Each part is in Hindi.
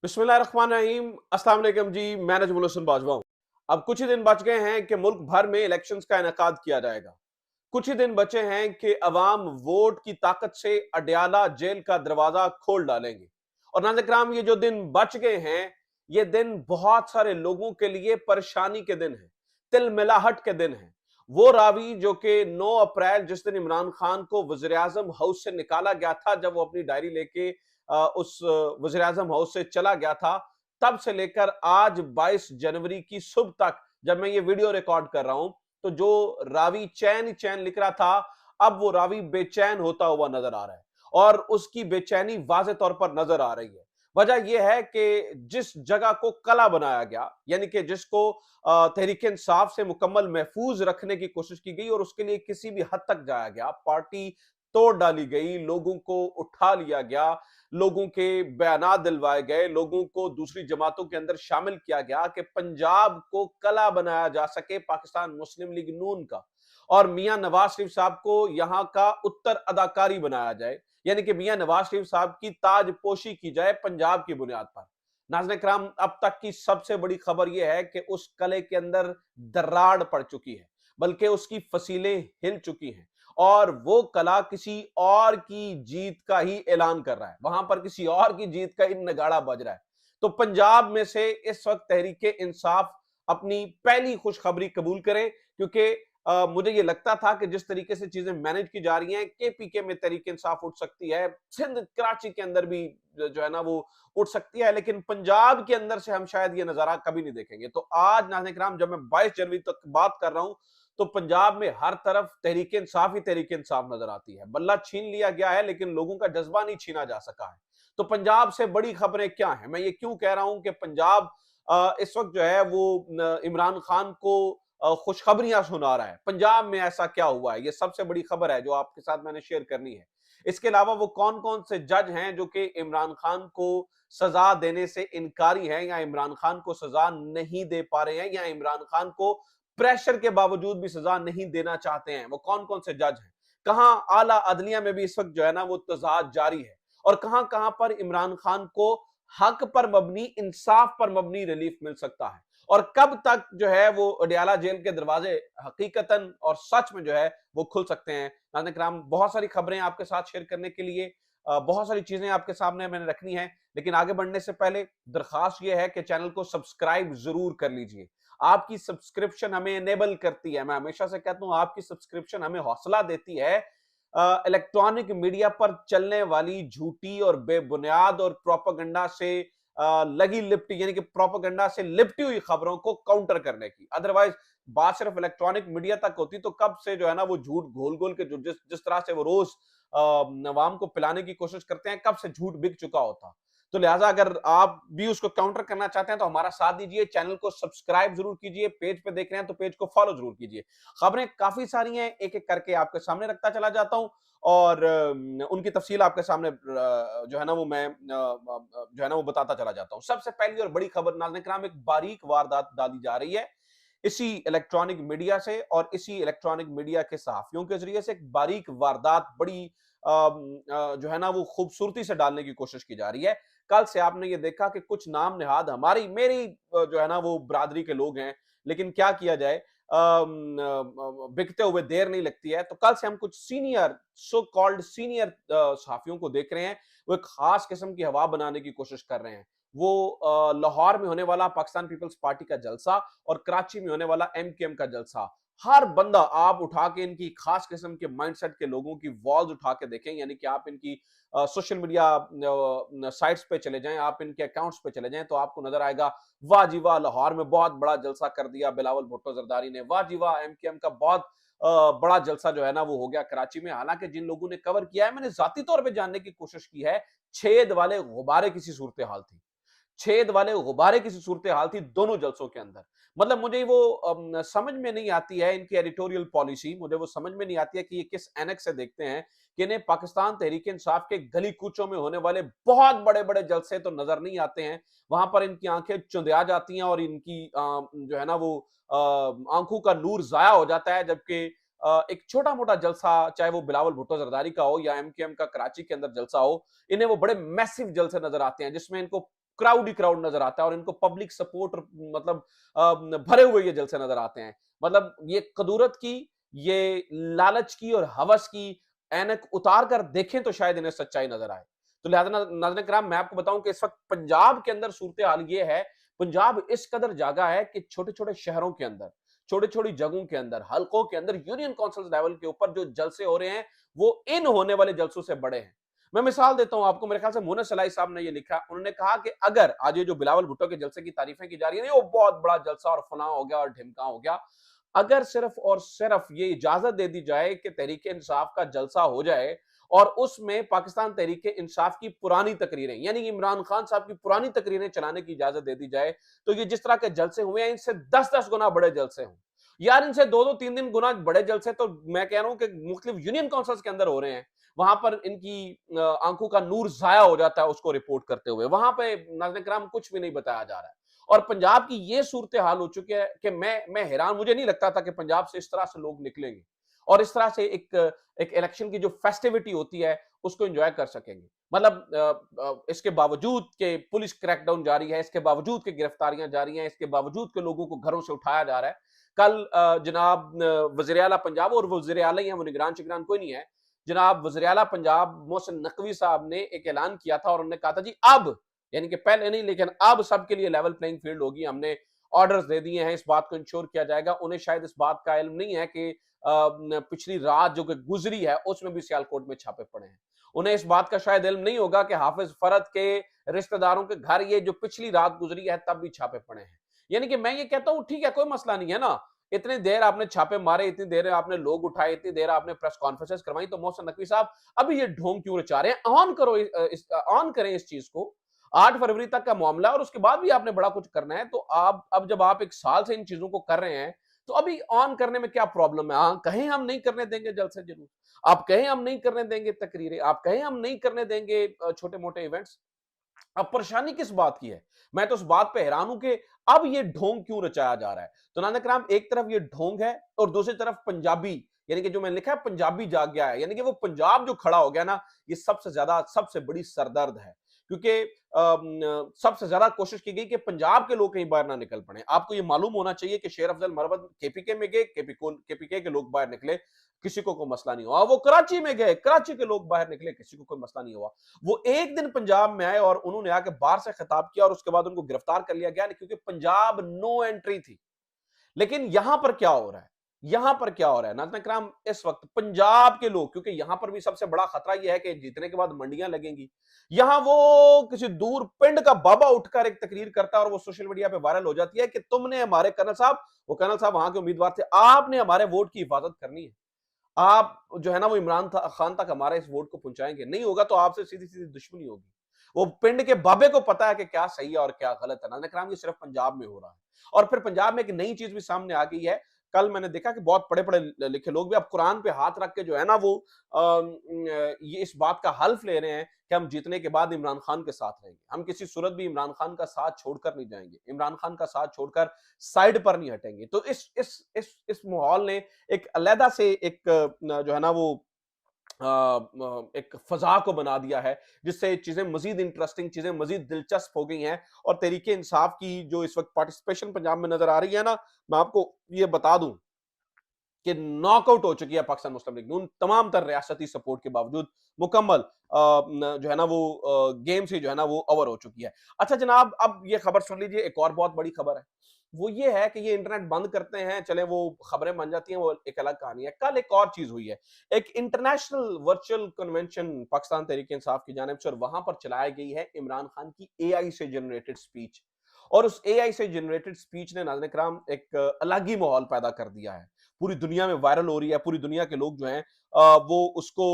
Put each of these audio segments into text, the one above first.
बिस्मिल्लाहिर्रहमानिर्रहीम। अस्सलाम वालेकुम जी। मैं नजमुल हसन बाजवा हूं। अब कुछ ही दिन बच गए हैं कि मुल्क भर में इलेक्शंस का इनेकाद किया जाएगा। कुछ ही दिन बचे हैं कि अवाम वोट की ताकत से अडयाला जेल का दरवाजा खोल डालेंगे। और नाज़रीन किराम, ये जो दिन बच गए हैं, ये दिन बहुत सारे लोगों के लिए परेशानी के दिन है, तिलमिलाहट के दिन है। वो रावी जो कि 9 अप्रैल, जिस दिन इमरान खान को वजीर आजम हाउस से निकाला गया था, जब वो अपनी डायरी लेके उस वजीर आजम हाउस से चला गया था, तब से लेकर आज 22 जनवरी की सुबह तक, जब मैं ये वीडियो रिकॉर्ड कर रहा हूं, तो जो रावी चैन ही चैन लिख रहा था, अब वो रावी बेचैन होता हुआ नजर आ रहा है। और उसकी बेचैनी वाज़ेह तौर पर नजर आ रही है। वजह यह है कि जिस जगह को कला बनाया गया, यानी कि जिसको तहरीक इंसाफ से मुकम्मल महफूज रखने की कोशिश की गई और उसके लिए किसी भी हद तक जाया गया, पार्टी तोड़ डाली गई, लोगों को उठा लिया गया, लोगों के बयानात दिलवाए गए, लोगों को दूसरी जमातों के अंदर शामिल किया गया कि पंजाब को कला बनाया जा सके पाकिस्तान मुस्लिम लीग नून का, और मियां नवाज शरीफ साहब को यहां का उत्तर अदाकारी बनाया जाए, यानी कि मियां नवाज शरीफ साहब की ताजपोशी की जाए पंजाब की बुनियाद पर। नाज़रीन किराम, अब तक की सबसे बड़ी खबर यह है कि उस कले के अंदर दरार पड़ चुकी है, बल्कि उसकी फसीलें हिल चुकी हैं, और वो कला किसी और की जीत का ही ऐलान कर रहा है। वहां पर किसी और की जीत का ही नगाड़ा बज रहा है। तो पंजाब में से इस वक्त तहरीक इंसाफ अपनी पहली खुशखबरी कबूल करे, क्योंकि मुझे ये लगता था कि जिस तरीके से चीजें मैनेज की जा रही हैं, केपीके में तहरीक इंसाफ उठ सकती है, सिंध कराची के अंदर भी जो है ना वो उठ सकती है, लेकिन पंजाब के अंदर से हम शायद ये नजारा कभी नहीं देखेंगे। तो आज नाज़रीन किराम, जब मैं 22 जनवरी तक बात कर रहा हूं, तो पंजाब में हर तरफ तहरीक इंसाफ नजर आती है। बल्ला छीन लिया गया है, लेकिन लोगों का जज्बा नहीं छीना जा सका है। तो पंजाब से बड़ी खबरें क्या हैं? मैं ये क्यों कह रहा हूं कि पंजाब इस वक्त जो है वो इमरान खान को खुशखबरियां सुना रहा है। पंजाब में ऐसा क्या हुआ है, ये सबसे बड़ी खबर है जो आपके साथ मैंने शेयर करनी है। इसके अलावा वो कौन कौन से जज हैं जो कि इमरान खान को सजा देने से इनकारी हैं, या इमरान खान को सजा नहीं दे पा रहे हैं, या इमरान खान को प्रेशर के बावजूद भी सजा नहीं देना चाहते हैं। वो कौन कौन से जज हैं? कहां आला अदलिया में भी इस वक्त जो है ना वो तजाद जारी है, और कहां कहां पर इमरान खान को हक पर मबनी, इंसाफ पर मबनी रिलीफ मिल सकता है, और कब तक जो है वो अडयाला जेल के दरवाजे हकीकतन और सच में जो है वो खुल सकते हैं। नाज़रीन किराम, बहुत सारी खबरें आपके साथ शेयर करने के लिए, बहुत सारी चीजें आपके सामने मैंने रखनी है, लेकिन आगे बढ़ने से पहले दरखास्त यह है कि चैनल को सब्सक्राइब जरूर कर लीजिए। आपकी सब्सक्रिप्शन हमें एनेबल करती है। मैं हमेशा से कहता हूं, आपकी सब्सक्रिप्शन हमें हौसला देती है इलेक्ट्रॉनिक मीडिया पर चलने वाली झूठी और बेबुनियाद और प्रोपेगेंडा से लगी लिपटी, यानी कि प्रोपेगेंडा से लिपटी हुई खबरों को काउंटर करने की। अदरवाइज बात सिर्फ इलेक्ट्रॉनिक मीडिया तक होती तो कब से जो है ना वो झूठ घोल घोल के जो जिस जिस तरह से वो रोज नवाम को पिलाने की कोशिश करते हैं, कब से झूठ बिक चुका होता। तो लिहाजा अगर आप भी उसको काउंटर करना चाहते हैं तो हमारा साथ दीजिए, चैनल को सब्सक्राइब जरूर कीजिए, पेज पे देख रहे हैं तो पेज को फॉलो जरूर कीजिए। खबरें काफी सारी हैं, एक एक करके आपके सामने रखता चला जाता हूं, और उनकी तफसील आपके सामने जो है ना वो मैं जो है ना वो बताता चला जाता हूं। सबसे पहली और बड़ी खबर नाज़रीन किराम, एक बारीक वारदात डाली जा रही है इसी इलेक्ट्रॉनिक मीडिया से, और इसी इलेक्ट्रॉनिक मीडिया के सहाफियों के जरिए से एक बारीक वारदात बड़ी जो है ना वो खूबसूरती से डालने की कोशिश की जा रही है। कल से आपने ये देखा कि कुछ नाम निहाद हमारी मेरी जो है ना वो बरादरी के लोग हैं, लेकिन क्या किया जाए, बिकते हुए देर नहीं लगती है। तो कल से हम कुछ सीनियर, सो कॉल्ड सीनियर सहाफियों को देख रहे हैं, वो एक खास किस्म की हवा बनाने की कोशिश कर रहे हैं। वो लाहौर में होने वाला पाकिस्तान पीपल्स पार्टी का जलसा और कराची में होने वाला एमकेएम का जलसा, हर बंदा आप उठा के इनकी खास किस्म के माइंडसेट के लोगों की वॉल्स उठा के देखें, यानी कि आप इनकी सोशल मीडिया साइट्स पे चले जाएं, आप इनके अकाउंट्स पे चले जाएं, तो आपको नजर आएगा, वाह जी वाह, लाहौर में बहुत बड़ा जलसा कर दिया बिलावल भुट्टो जरदारी ने, वाह जी वाह, एमकेएम का बहुत बड़ा जलसा जो है ना वो हो गया कराची में। हालांकि जिन लोगों ने कवर किया है, मैंने जाती तौर पर जानने की कोशिश की है, छेद वाले गुब्बारे किसी सूरत हाल थी, छेद वाले गुब्बारे की सूरत हाल थी दोनों जलसों के अंदर। मतलब मुझे वो समझ में नहीं आती है इनकी एडिटोरियल पॉलिसी, मुझे वो समझ में नहीं आती है कि ये किस एनेक्स से देखते हैं कि इन्हें पाकिस्तान तहरीक इंसाफ के गली कूचों में होने वाले बहुत बड़े बड़े जलसे तो नजर नहीं आते हैं। वहां पर इनकी आंखें चुंधिया जाती हैं और इनकी जो है ना वो आंखों का नूर जाया हो जाता है, जबकि एक छोटा मोटा जलसा, चाहे वो बिलावल भुट्टो जरदारी का हो या एमकेएम का कराची के अंदर जलसा हो, इन्हें वो बड़े मैसिव जलसे नजर आते हैं, जिसमें इनको क्राउड ही क्राउड नजर आता है और इनको पब्लिक सपोर्ट मतलब भरे हुए ये जलसे नजर आते हैं। मतलब ये कदूरत की, ये लालच की और हवस की ऐनक उतार कर देखें तो शायद इन्हें सच्चाई नजर आए। तो लिहाजा नाज़रीन किराम, मैं आपको बताऊं कि इस वक्त पंजाब के अंदर सूरत हाल ये है, पंजाब इस कदर जागा है कि छोटे छोटे शहरों के अंदर, छोटी छोटी जगहों के अंदर, हलकों के अंदर, यूनियन काउंसिल लेवल के ऊपर जो जलसे हो रहे हैं वो इन होने वाले जलसों से बड़े हैं। मैं मिसाल देता हूं आपको, मेरे ख्याल से मोना सलाई साहब ने ये लिखा, उन्होंने कहा कि अगर आज ये जो बिलावल भुट्टो के जलसे की तारीफें की जा रही है, वो बहुत बड़ा जलसा और फना हो गया और ढिमका हो गया, अगर सिर्फ और सिर्फ ये इजाजत दे दी जाए कि तहरीक इंसाफ का जलसा हो जाए और उसमें पाकिस्तान तहरीक इंसाफ की पुरानी तकरीरें, यानी इमरान खान साहब की पुरानी तकरीरें चलाने की इजाजत दे दी जाए, तो ये जिस तरह के जलसे हुए हैं इनसे 10-10 गुना बड़े जलसे हों यार, इनसे 2-2 3-3 गुना बड़े जलसे तो मैं कह रहा हूं कि मुख्तलिफ यूनियन काउंसिल्स के अंदर हो रहे हैं। वहां पर इनकी आंखों का नूर जाया हो जाता है उसको रिपोर्ट करते हुए, वहां पे नाज़रीन किराम कुछ भी नहीं बताया जा रहा है। और पंजाब की ये सूरत हाल हो चुकी है कि मैं हैरान, मुझे नहीं लगता था कि पंजाब से इस तरह से लोग निकलेंगे और इस तरह से एक इलेक्शन की जो फेस्टिविटी होती है उसको एंजॉय कर सकेंगे। मतलब इसके बावजूद कि पुलिस क्रैकडाउन जारी है, इसके बावजूद कि गिरफ्तारियां जारी हैं, इसके बावजूद कि लोगों को घरों से उठाया जा रहा है। कल जनाब वज़ीर आला पंजाब, और वज़ीर आला ही है, वो निगरान शिगरान कोई नहीं है, जनाब वज़ीर आला पंजाब मोहसिन नकवी साहब ने एक ऐलान किया था और उन्होंने कहा था जी अब, यानी कि पहले नहीं लेकिन अब सबके लिए लेवल प्लेइंग फील्ड होगी, हमने ऑर्डर्स दे दिए हैं, इस बात को इंश्योर किया जाएगा। उन्हें शायद इस बात का इल्म नहीं है कि पिछली रात जो कि गुजरी है उसमें भी सियालकोट में छापे पड़े हैं। उन्हें इस बात का शायद इल्म नहीं होगा कि हाफिज फरद के रिश्तेदारों के घर ये जो पिछली रात गुजरी है तब भी छापे पड़े हैं। यानी कि मैं ये कहता हूं ठीक है, कोई मसला नहीं है ना, इतनी देर आपने छापे मारे, इतनी देर आपने लोग उठाए, इतनी देर आपने प्रेस कॉन्फ्रेंसेस करवाई, तो मोहसिन नकवी साहब अभी ये ढोंग क्यों रचा रहे हैं? ऑन करो, ऑन करें इस चीज को। 8 फरवरी तक का मामला है और उसके बाद भी आपने बड़ा कुछ करना है, तो आप अब जब आप 1 साल से इन चीजों को कर रहे हैं तो अभी ऑन करने में क्या प्रॉब्लम है? हाँ, कहें हम नहीं करने देंगे जलसे जुलूस, आप कहें हम नहीं करने देंगे तकरीरें, आप कहें हम नहीं करने देंगे छोटे मोटे इवेंट्स, अब परेशानी किस बात की है? मैं तो उस बात पे हैरान हूं कि अब ये ढोंग क्यों रचाया जा रहा है। तो नाना कराम, एक तरफ ये ढोंग है और दूसरी तरफ पंजाबी, यानी कि जो मैंने लिखा है पंजाबी जाग गया है, यानी कि वो पंजाब जो खड़ा हो गया ना, ये सबसे ज्यादा सबसे बड़ी सरदर्द है। क्योंकि सबसे ज्यादा कोशिश की गई कि पंजाब के लोग कहीं बाहर ना निकल पड़े। आपको ये मालूम होना चाहिए कि शेर अफजल मरवत केपीके में गए, केपीके के लोग बाहर निकले, किसी को कोई मसला नहीं हुआ। वो कराची में गए, कराची के लोग बाहर निकले, किसी को कोई मसला नहीं हुआ। वो एक दिन पंजाब में आए और उन्होंने आके बाहर से खिताब किया और उसके बाद उनको गिरफ्तार कर लिया गया, क्योंकि पंजाब नो एंट्री थी। लेकिन यहां पर क्या हो रहा है, यहां पर क्या हो रहा है नाज़रीन किराम, इस वक्त पंजाब के लोग, क्योंकि यहां पर भी सबसे बड़ा खतरा यह है कि जीतने के बाद मंडियां लगेंगी, यहां वो किसी दूर पिंड का बाबा उठकर एक तकरीर करता है और वो सोशल मीडिया पे वायरल हो जाती है कि तुमने हमारे कर्नल साहब, वो कर्नल साहब वहां के उम्मीदवार थे, आपने हमारे वोट की हिफाजत करनी है, आप जो है ना वो इमरान खान तक हमारे इस वोट को पहुंचाएंगे, नहीं होगा तो आपसे सीधी सीधी दुश्मनी होगी। वो पिंड के बाबे को पता है कि क्या सही है और क्या गलत है। नाज़रीन किराम, ये सिर्फ पंजाब में हो रहा है। और फिर पंजाब में एक नई चीज भी सामने आ गई है। कल मैंने देखा कि बहुत बड़े बड़े लिखे लोग भी अब कुरान पे हाथ रख के जो है ना वो ये इस बात का हल्फ ले रहे हैं कि हम जीतने के बाद इमरान खान के साथ रहेंगे, हम किसी सूरत भी इमरान खान का साथ छोड़कर नहीं जाएंगे, इमरान खान का साथ छोड़कर साइड पर नहीं हटेंगे। तो इस माहौल ने एक अलहदा से एक जो है ना वो एक फजा को बना दिया है, जिससे चीजें मजीद इंटरेस्टिंग, चीजें मजीद दिलचस्प हो गई हैं। और तहरीके इंसाफ की जो इस वक्त पार्टिसिपेशन पंजाब में नजर आ रही है ना, मैं आपको ये बता दूं कि नॉकआउट हो चुकी है पाकिस्तान मुस्लिम लीग नून, तमाम तर रियासती सपोर्ट के बावजूद मुकम्मल जो है ना वो गेम से जो है ना वो ओवर हो चुकी है। अच्छा जनाब, अब ये खबर सुन लीजिए, एक और बहुत बड़ी खबर है, वो ये है कि ये इंटरनेट बंद करते हैं, चले वो खबरें बन जाती हैं, वो एक अलग कहानी है। कल एक और चीज हुई है, एक international virtual convention Pakistan Tehreek Insaf की जानिब से, और वहां पर चलाई गई है इमरान खान की एआई से जनरेटेड स्पीच। और उस एआई से जनरेटेड स्पीच ने नाज़रीन किराम एक अलग ही माहौल पैदा कर दिया है, पूरी दुनिया में वायरल हो रही है, पूरी दुनिया के लोग जो हैं वो उसको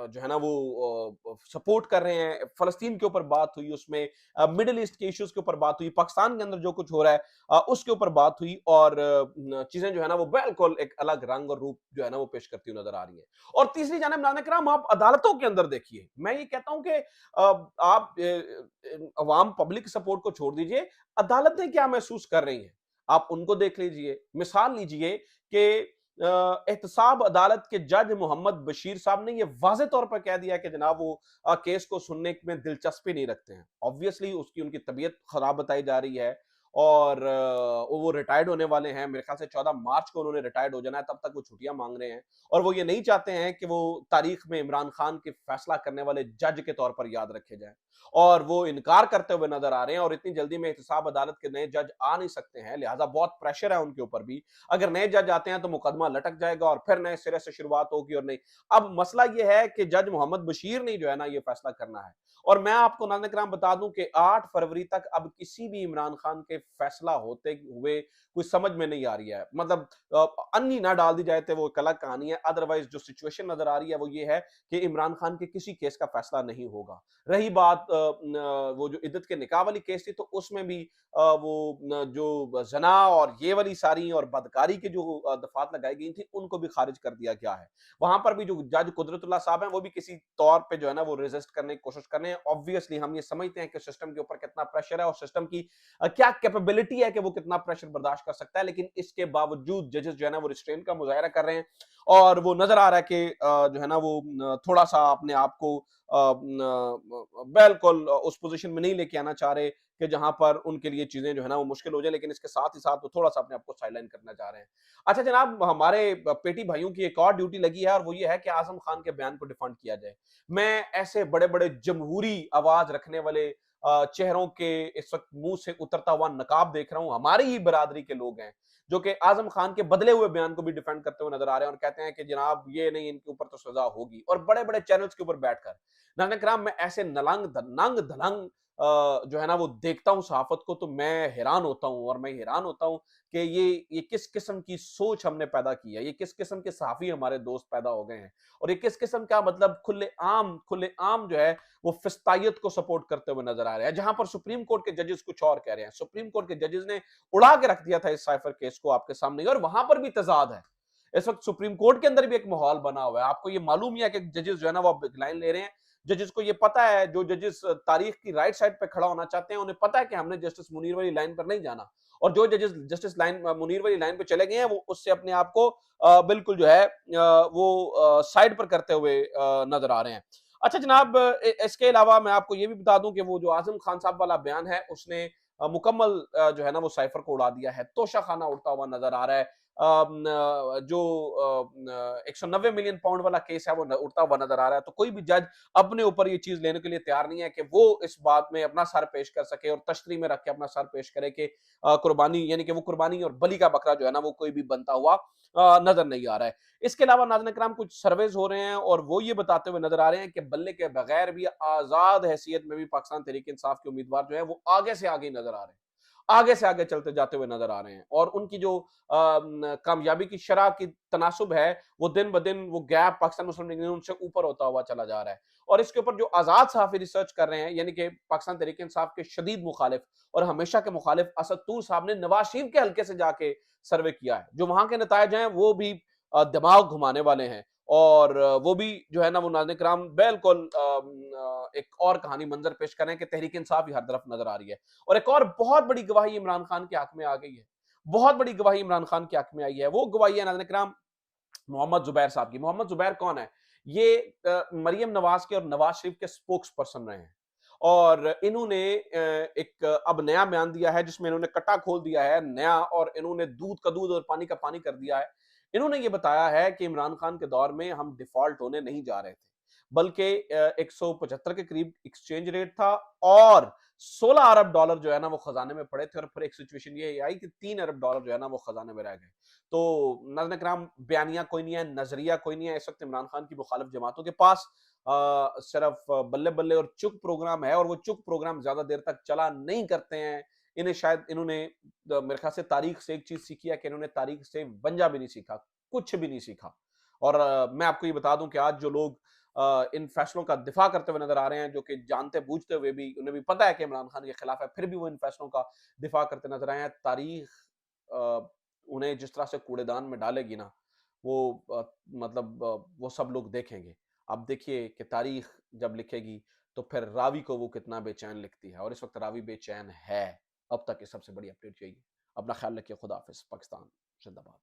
जो है ना वो सपोर्ट कर रहे हैं। फलस्तीन के ऊपर बात हुई, उसमें मिडिल ईस्ट के इश्यूज के ऊपर बात हुई, पाकिस्तान के अंदर जो कुछ हो रहा है उसके ऊपर बात हुई, और चीजें जो है ना वो बिल्कुल एक अलग रंग और रूप जो है ना वो पेश करती हुई नजर आ रही है। और तीसरी जानिब नाज़रीन किराम, आप अदालतों के अंदर देखिए, मैं ये कहता हूं कि आप अवाम पब्लिक सपोर्ट को छोड़ दीजिए, अदालतें क्या महसूस कर रही हैं आप उनको देख लीजिए। मिसाल लीजिए कि एहतसाब अदालत के जज मोहम्मद बशीर साहब ने यह वाज़े तौर पर कह दिया कि जनाब वो केस को सुनने में दिलचस्पी नहीं रखते हैं। ऑब्वियसली उसकी उनकी तबीयत खराब बताई जा रही है और वो रिटायर्ड होने वाले हैं। मेरे ख्याल से 14 मार्च को उन्होंने रिटायर्ड हो जाना है, तब तक वो छुट्टियां मांग रहे हैं और वो ये नहीं चाहते हैं कि वो तारीख में इमरान खान के फैसला करने वाले जज के तौर पर याद रखे जाएं और वो इनकार करते हुए नजर आ रहे हैं और इतनी जल्दी में एहतसाब अदालत के नए जज आ नहीं सकते हैं, लिहाजा बहुत प्रेशर है उनके ऊपर भी। अगर नए जज आते हैं तो मुकदमा लटक जाएगा और फिर नए सिरे से शुरुआत होगी और नहीं। अब मसला यह है कि जज मोहम्मद बशीर ने जो है ना ये फैसला करना है और मैं आपको नाज़रीन किराम बता दूं कि 8 फरवरी तक अब किसी भी इमरान खान के फैसला होते हुए कुछ समझ में नहीं आ रही है। मतलब अन्नी ना डाल दी जाए तो वो एक अलग कहानी है, अदरवाइज जो सिचुएशन नजर आ रही है वो ये है कि इमरान खान के किसी केस का फैसला नहीं होगा। रही बात वो जो इद्दत के निकाह वाली केस थी तो उसमें भी वो जो जना और ये वाली सारी और बदकारी की जो दफात लगाई गई थी उनको भी खारिज कर दिया गया है। वहां पर भी जो जज कुदरतुल्लाह साहब हैं वो भी किसी तौर पे जो है ना वो रेजिस्ट करने की कोशिश कर रहे हैं। ऑब्वियसली हम ये समझते हैं कि सिस्टम के ऊपर कितना प्रेशर है और सिस्टम की क्या कैपेबिलिटी है कि वो कितना प्रेशर बर्दाश्त कर सकता है, लेकिन इसके बावजूद जजेस जो है ना वो रिस्ट्रेन का मुजाहरा कर रहे हैं और वो नजर आ रहा है कि जो है ना वो थोड़ा सा अपने आप को बिल्कुल उस पोजीशन में नहीं लेके आना चाह रहे कि जहां पर उनके लिए चीजें जो है ना वो मुश्किल हो जाए, लेकिन इसके साथ ही साथ वो थोड़ा सा अपने आप को साइडलाइन करना चाह रहे हैं। अच्छा जनाब, हमारे पेटी भाइयों की एक और ड्यूटी लगी है और वो ये है कि आजम खान के बयान को डिफेंड किया जाए। मैं ऐसे बड़े बड़े जमहूरी आवाज रखने वाले चेहरों के इस वक्त मुंह से उतरता हुआ नकाब देख रहा हूं, हमारी ही बरादरी के लोग हैं जो कि आजम खान के बदले हुए बयान को भी डिफेंड करते हुए नजर आ रहे हैं और कहते हैं कि जनाब ये नहीं, इनके ऊपर तो सजा होगी, और बड़े बड़े चैनल्स के ऊपर बैठकर नाज़रीन किराम मैं ऐसे नंग धलंग जो है ना वो देखता हूं सहाफत को तो मैं हैरान होता हूं और मैं हैरान होता हूं कि ये किस किस्म की सोच हमने पैदा की है, ये किस किस्म के सहाफी हमारे दोस्त पैदा हो गए हैं और ये किस किस्म का मतलब खुले आम जो है वो फिस्तायत को सपोर्ट करते हुए नजर आ रहे हैं। जहां पर सुप्रीम कोर्ट के जजेस कुछ और कह रहे हैं, सुप्रीम कोर्ट के जजेस ने उड़ा के रख दिया था इस साइफर केस को आपके सामने और वहां पर भी तजाद है। इस वक्त सुप्रीम कोर्ट के अंदर भी एक माहौल बना हुआ है। आपको ये मालूम ही है कि जजेस जो है ना वो लाइन ले रहे हैं। जजेस को ये पता है, जो जजेस तारीख की राइट साइड पे खड़ा होना चाहते हैं उन्हें पता है कि हमने जस्टिस मुनीर वाली लाइन पर नहीं जाना और जो जजेस जस्टिस लाइन मुनीर वाली लाइन पे चले गए हैं वो उससे अपने आप को बिल्कुल जो है वो साइड पर करते हुए नजर आ रहे हैं। अच्छा जनाब, इसके अलावा मैं आपको ये भी बता दूं कि वो जो आजम खान साहब वाला बयान है उसने मुकम्मल जो है ना वो साइफर को उड़ा दिया है, तोशा खाना उड़ता हुआ नजर आ रहा है। जो 190 मिलियन पाउंड वाला केस है वो उड़ता हुआ नजर आ रहा है, तो कोई भी जज अपने ऊपर ये चीज लेने के लिए तैयार नहीं है कि वो इस बात में अपना सर पेश कर सके और तश्तरी में रख के अपना सर पेश करे कि कुर्बानी, यानी कि वो कुर्बानी और बलि का बकरा जो है ना वो कोई भी बनता हुआ नजर नहीं आ रहा है। इसके अलावा नाज़रीन किराम कुछ सर्वेज हो रहे हैं और वो ये बताते हुए नजर आ रहे हैं कि बल्ले के बगैर भी आजाद हैसियत में भी पाकिस्तान तहरीक इंसाफ के उम्मीदवार जो है वो आगे से आगे नजर आ रहे हैं, आगे से आगे चलते जाते हुए नजर आ रहे हैं और उनकी जो कामयाबी की शरह की तनासुब है वो दिन ब दिन वो गैप पाकिस्तान मुस्लिम लीग उनसे ऊपर होता हुआ चला जा रहा है। और इसके ऊपर जो आजाद सहाफी रिसर्च कर रहे हैं, यानी कि पाकिस्तान तहरीक इंसाफ के शदीद मुखालिफ और हमेशा के मुखालिफ असद तूर साहब ने नवाज शरीफ के हल्के से जाके सर्वे किया है। जो वहां के नतायज हैं वो भी दिमाग घुमाने वाले हैं और वो भी जो है ना वो नाज़रीन किराम बिल्कुल एक और कहानी मंजर पेश कर रहे हैं कि तहरीक इंसाफ ही हर तरफ नजर आ रही है। और एक और बहुत बड़ी गवाही इमरान खान के हक में आ गई है, बहुत बड़ी गवाही इमरान खान के हक में आई है। वो गवाही है नाज़रीन किराम मोहम्मद जुबैर साहब की। मोहम्मद जुबैर कौन है? ये मरियम नवाज के और नवाज शरीफ के स्पोक्स पर्सन रहे हैं और इन्होंने एक अब नया बयान दिया है जिसमें इन्होंने कट्टा खोल दिया है नया और इन्होंने दूध का दूध और पानी का पानी कर दिया है। इन्होंने ये बताया है कि इमरान खान के दौर में हम डिफॉल्ट होने नहीं जा रहे थे, बल्कि 175 के करीब एक्सचेंज रेट था और 16 अरब डॉलर जो है ना वो खजाने में पड़े थे और फिर एक सिचुएशन ये आई कि 3 अरब डॉलर जो है ना वो खजाने में रह गए। तो नाज़रीन किराम, बयानिया कोई नहीं है, नजरिया कोई नहीं है इस वक्त इमरान खान की मुखालिफ जमातों के पास। सिर्फ बल्ले बल्ले और चुप प्रोग्राम है और वो चुप प्रोग्राम ज्यादा देर तक चला नहीं करते हैं। इन्हें शायद इन्होंने मेरे ख्याल से तारीख से एक चीज सीखी है कि इन्होंने तारीख से वंजा भी नहीं सीखा, कुछ भी नहीं सीखा। और मैं आपको ये बता दूं कि आज जो लोग इन फैसलों का दिफा करते हुए नजर आ रहे हैं, जो कि जानते बूझते हुए भी उन्हें भी पता है कि इमरान खान के खिलाफ है, फिर भी वो इन फैसलों का दिफा करते नजर आए हैं, तारीख अ, उन्हें जिस तरह से कूड़ेदान में डालेगी ना, वो मतलब वो सब लोग देखेंगे। अब देखिए कि तारीख जब लिखेगी तो फिर रावी को वो कितना बेचैन लिखती है और इस वक्त रावी बेचैन है। अब तक की सबसे बड़ी अपडेट यही है। अपना ख्याल रखिए। खुदा हाफिज। पाकिस्तान जिंदाबाद।